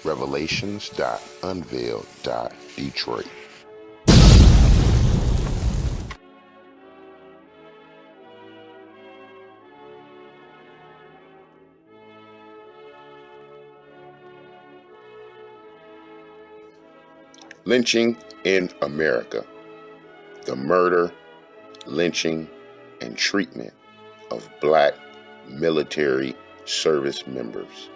Revelations.Unveiled.Detroit. Lynching in America. The murder, lynching, and treatment of Black military service members.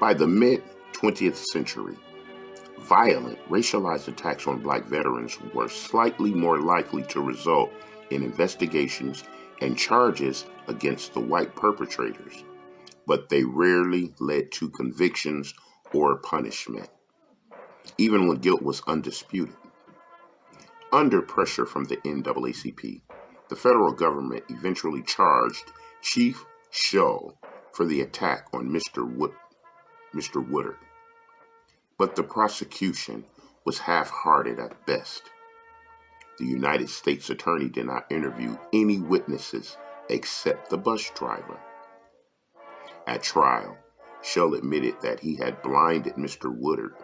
By the mid-20th century, violent, racialized attacks on Black veterans were slightly more likely to result in investigations and charges against the white perpetrators, but they rarely led to convictions or punishment, even when guilt was undisputed. Under pressure from the NAACP, the federal government eventually charged Chief Shull for the attack on Mr. Woodard. But the prosecution was half-hearted at best. The United States Attorney did not interview any witnesses except the bus driver. At trial, Shull admitted that he had blinded Mr. Woodard,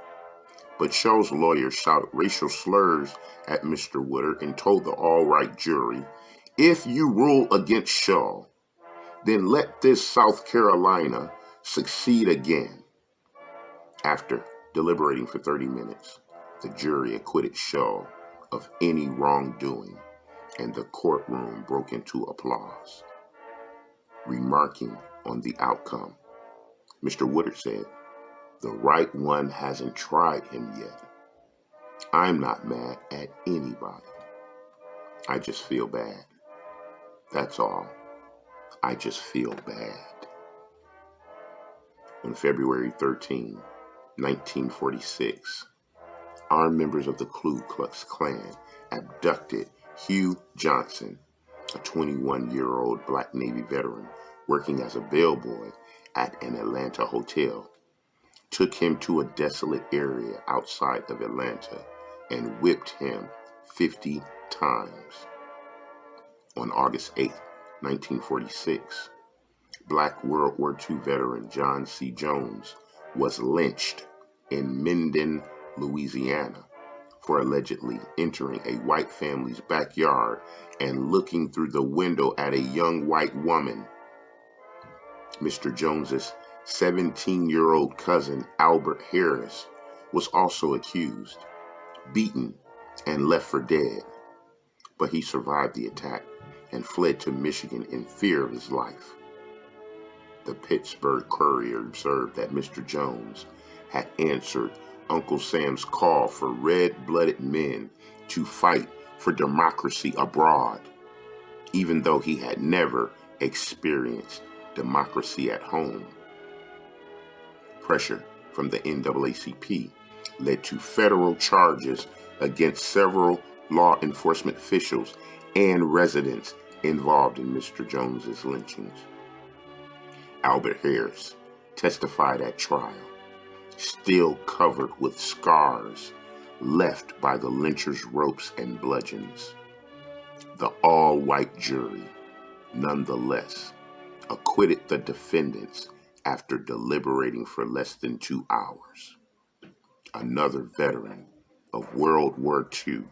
but Shull's lawyer shouted racial slurs at Mr. Woodard and told the all-white jury, "If you rule against Shull, then let this South Carolina succeed again." After deliberating for 30 minutes, the jury acquitted Shull of any wrongdoing, and the courtroom broke into applause. Remarking on the outcome, Mr. Woodard said, "The right one hasn't tried him yet. I'm not mad at anybody. I just feel bad. That's all. I just feel bad." On February 13, 1946, armed members of the Ku Klux Klan abducted Hugh Johnson, a 21-year-old Black Navy veteran working as a bellboy at an Atlanta hotel, took him to a desolate area outside of Atlanta, and whipped him 50 times. On August 8, 1946, Black World War II veteran John C. Jones was lynched in Minden, Louisiana, for allegedly entering a white family's backyard and looking through the window at a young white woman. Mr. Jones's 17-year-old cousin, Albert Harris, was also accused, beaten, and left for dead, but he survived the attack and fled to Michigan in fear of his life. The Pittsburgh Courier observed that Mr. Jones had answered Uncle Sam's call for red-blooded men to fight for democracy abroad, even though he had never experienced democracy at home. Pressure from the NAACP led to federal charges against several law enforcement officials and residents involved in Mr. Jones's lynchings. Albert Harris testified at trial, still covered with scars left by the lynchers' ropes and bludgeons. The all-white jury, nonetheless, acquitted the defendants after deliberating for less than 2 hours. Another veteran of World War II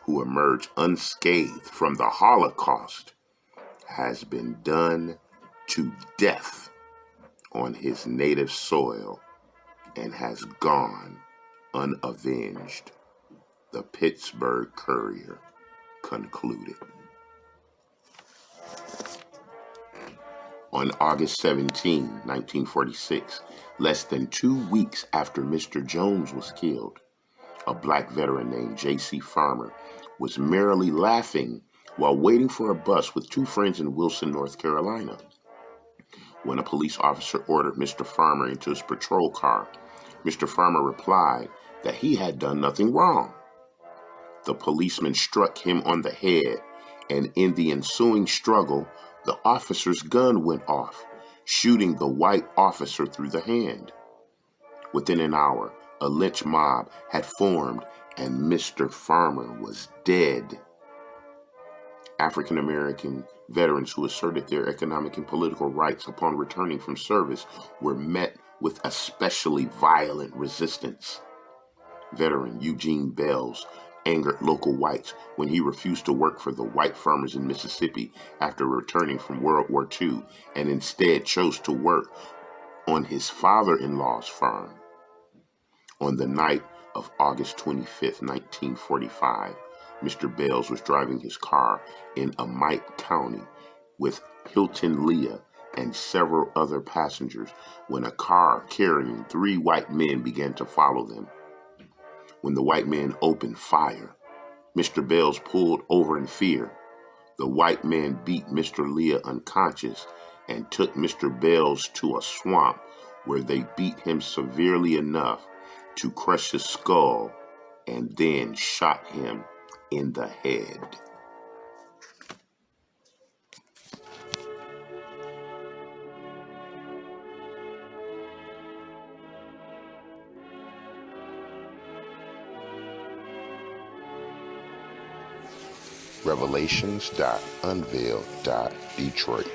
who emerged unscathed from the Holocaust has been done to death on his native soil and has gone unavenged, the Pittsburgh Courier concluded. On August 17, 1946, less than 2 weeks after Mr. Jones was killed, a Black veteran named J.C. Farmer was merrily laughing while waiting for a bus with 2 friends in Wilson, North Carolina. When a police officer ordered Mr. Farmer into his patrol car, Mr. Farmer replied that he had done nothing wrong. The policeman struck him on the head, and in the ensuing struggle, the officer's gun went off, shooting the white officer through the hand. Within an hour, a lynch mob had formed, and Mr. Farmer was dead. African American veterans who asserted their economic and political rights upon returning from service were met with especially violent resistance. Veteran Eugene Bells angered local whites when he refused to work for the white farmers in Mississippi after returning from World War II and instead chose to work on his father-in-law's farm. On the night of August 25, 1945, Mr. Bells was driving his car in Amite County with Hilton Leah and several other passengers when a car carrying 3 white men began to follow them. When the white men opened fire, Mr. Bells pulled over in fear. The white men beat Mr. Leah unconscious and took Mr. Bells to a swamp where they beat him severely enough to crush his skull and then shot him in the head. Revelations.Unveiled.Detroit